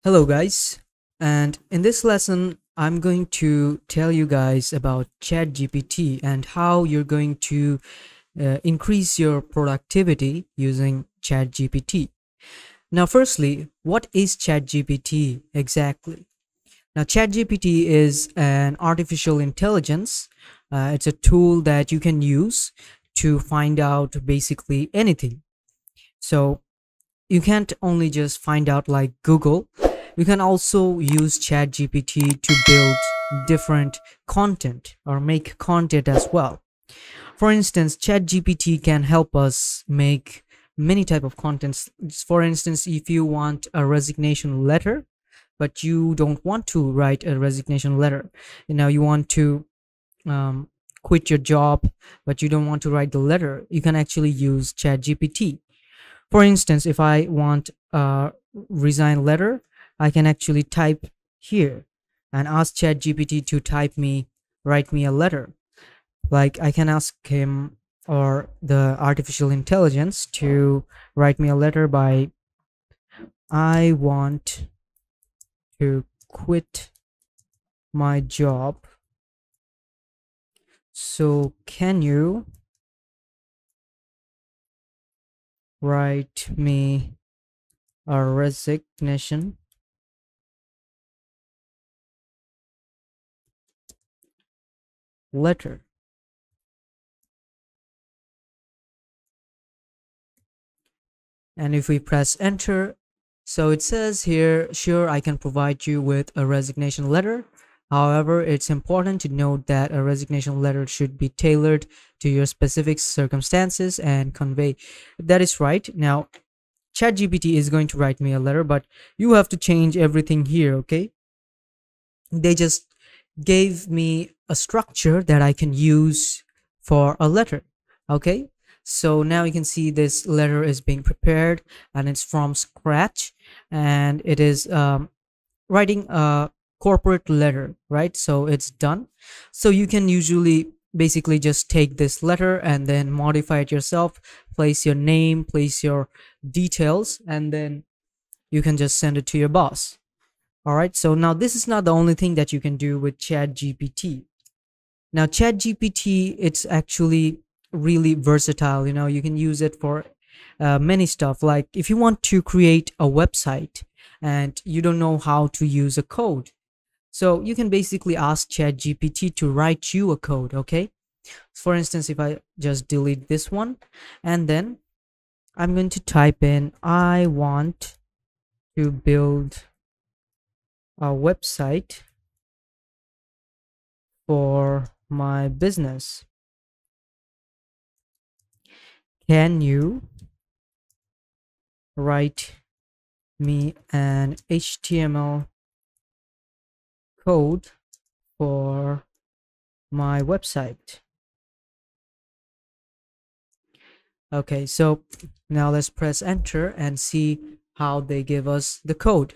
Hello guys, and in this lesson I'm going to tell you guys about ChatGPT and how you're going to increase your productivity using ChatGPT. Now firstly, what is ChatGPT exactly? Now ChatGPT is an artificial intelligence. It's a tool that you can use to find out basically anything. So you can't only just find out like Google. You can also use ChatGPT to build different content or make content as well. For instance, ChatGPT can help us make many type of contents. For instance, if you want a resignation letter, but you don't want to write a resignation letter, you want to um, quit your job, but you don't want to write the letter, you can actually use ChatGPT. For instance, if I want a resign letter, I can actually type here and ask ChatGPT to write me a letter. Like I can ask him or the artificial intelligence to write me a letter by I want to quit my job. So can you write me a resignation letter? And if we press enter, so it says here, sure, I can provide you with a resignation letter. However, it's important to note that a resignation letter should be tailored to your specific circumstances and convey. That is right. Now, ChatGPT is going to write me a letter, but you have to change everything here, okay? They just gave me a structure that I can use for a letter, okay? So now you can see this letter is being prepared and it's from scratch, and it is writing a corporate letter, right? So it's done. So you can usually basically just take this letter and then modify it yourself, place your name, place your details, and then you can just send it to your boss. All right, so now this is not the only thing that you can do with ChatGPT. Now ChatGPT, it's actually really versatile. You can use it for many stuff. Like if you want to create a website and you don't know how to use a code, so you can basically ask ChatGPT to write you a code, okay? For instance, if I just delete this one and then I'm going to type in I want to build a website for my business. Can you write me an HTML code for my website? Okay, so now let's press enter and see how they give us the code.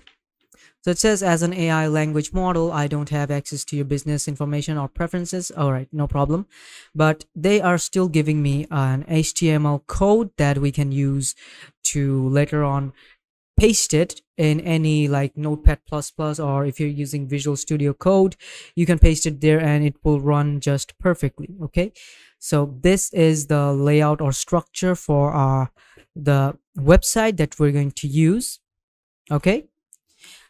So it says, as an AI language model, I don't have access to your business information or preferences. All right, no problem. But they are still giving me an HTML code that we can use to later on paste it in any like Notepad++, or if you're using Visual Studio Code, you can paste it there and it will run just perfectly. Okay, so this is the layout or structure for the website that we're going to use. Okay,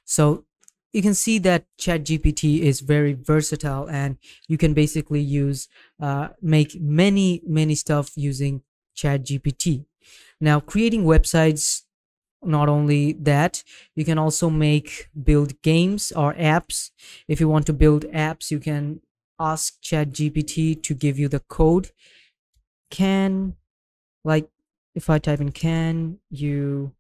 so you can see that ChatGPT is very versatile and you can basically make many stuff using ChatGPT. Now creating websites, not only that, you can also build games or apps. If you want to build apps, you can ask ChatGPT to give you the code. Can, like, if I type in, can you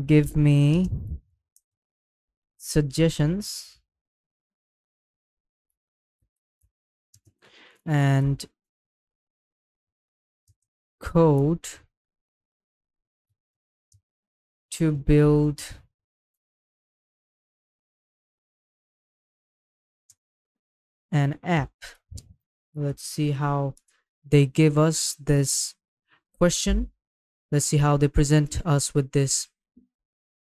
give me suggestions and code to build an app? Let's see how they give us this question. let's see how they present us with this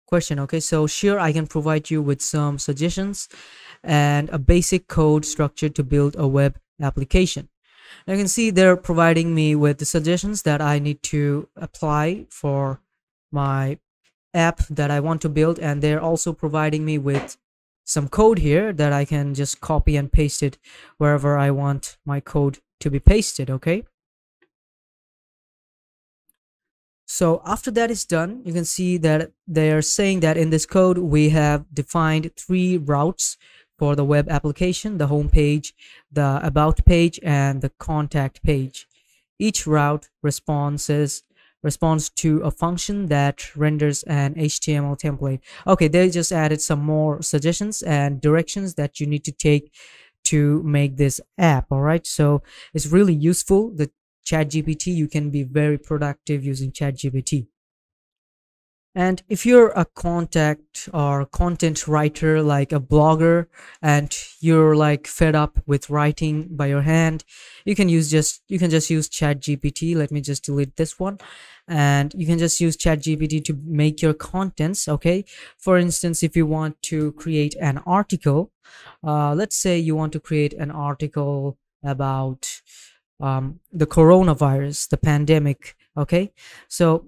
question. Okay, so sure, I can provide you with some suggestions and a basic code structure to build a web application. You can see they're providing me with the suggestions that I need to apply for my app that I want to build, and they're also providing me with some code here that I can just copy and paste it wherever I want my code to be pasted. Okay, so after that is done, you can see that they're saying that in this code we have defined 3 routes for the web application: the home page, the about page, and the contact page. Each route responds to a function that renders an HTML template. Okay, they just added some more suggestions and directions that you need to take to make this app. All right, so it's really useful. The ChatGPT, you can be very productive using ChatGPT. And if you're a contact or content writer, like a blogger, and you're like fed up with writing by your hand, you can just use ChatGPT. Let me just delete this one. And you can just use ChatGPT to make your contents. Okay, for instance, if you want to create an article, let's say you want to create an article about the coronavirus, the pandemic. Okay, so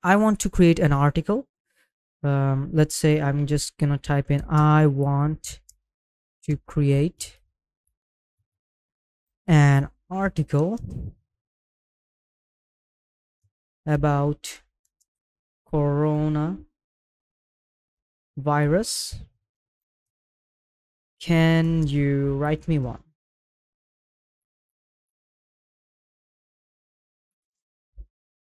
I want to create an article. Let's say I'm just gonna type in, I want to create an article about coronavirus. Can you write me one?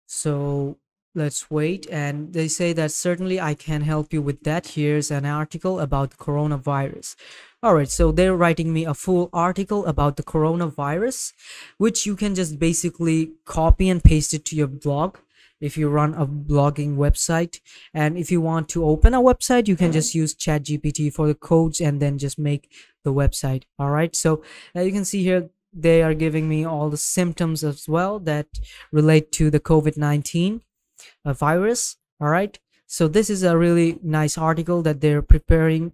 So let's wait, and they say that certainly I can help you with that. Here's an article about coronavirus. All right, so they're writing me a full article about the coronavirus, which you can just basically copy and paste it to your blog if you run a blogging website. And if you want to open a website, you can just use ChatGPT for the codes and then just make the website. All right, so you can see here they are giving me all the symptoms as well that relate to the COVID-19 virus. All right, so this is a really nice article that they're preparing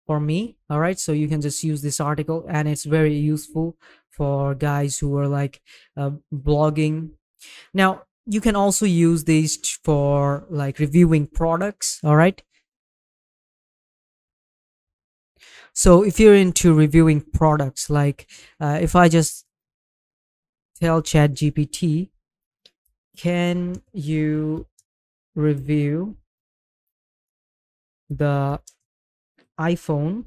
for me. All right, so you can just use this article, and it's very useful for guys who are like blogging. Now you can also use these for like reviewing products. All right, so if you're into reviewing products, like if I just tell ChatGPT, can you review the iPhone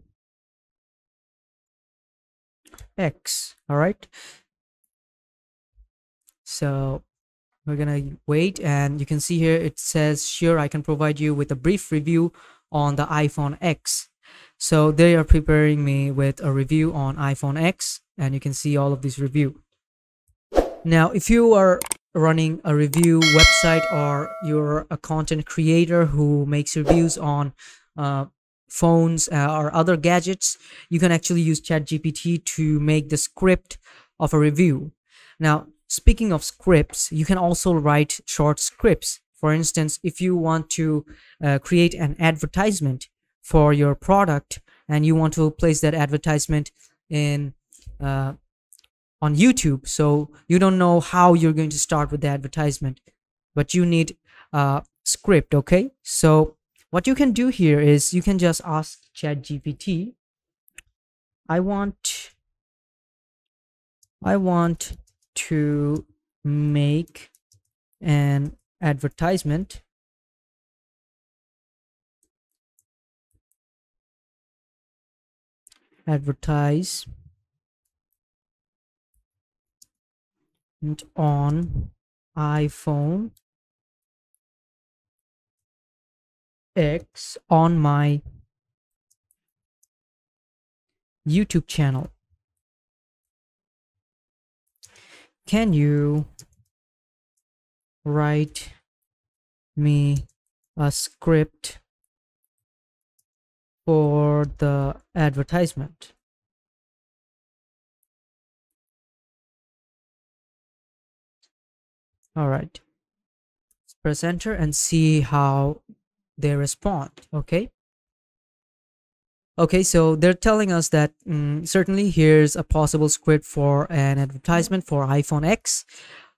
X? All right, so we're gonna wait, and you can see here it says, sure, I can provide you with a brief review on the iPhone X. So they are preparing me with a review on iPhone X, and you can see all of this review. Now if you are running a review website, or you're a content creator who makes reviews on phones or other gadgets, you can actually use ChatGPT to make the script of a review. Now speaking of scripts, you can also write short scripts. For instance, if you want to create an advertisement for your product, and you want to place that advertisement in on YouTube, so you don't know how you're going to start with the advertisement, but you need a script. Okay, so what you can do here is you can just ask ChatGPT, I want to make an advertisement on iPhone X on my YouTube channel. Can you write me a script for the advertisement? All right, Press enter and see how they respond. Okay, so they're telling us that certainly here's a possible script for an advertisement for iPhone X,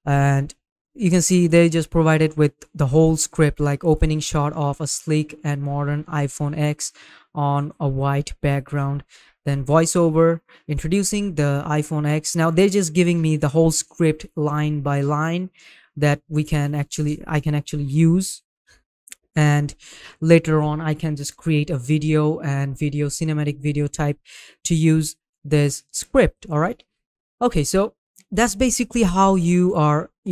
and you can see they just provided with the whole script, like opening shot of a sleek and modern iPhone X on a white background, then voiceover introducing the iPhone X. Now they're just giving me the whole script line by line that I can actually use, and later on I can just create a video and cinematic video type to use this script. All right. Okay, so that's basically how you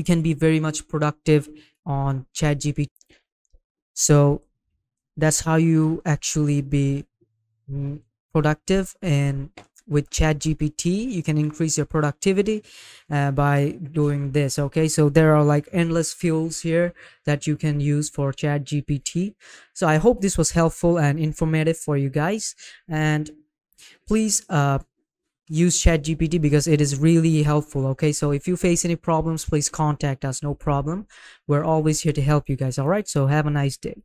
can be very much productive on ChatGPT. So that's how you actually be mm, productive, and with ChatGPT you can increase your productivity by doing this. Okay, so there are like endless fuels here that you can use for ChatGPT. So I hope this was helpful and informative for you guys, and please use ChatGPT because it is really helpful. Okay, so if you face any problems, please contact us. No problem, we're always here to help you guys. All right, so have a nice day.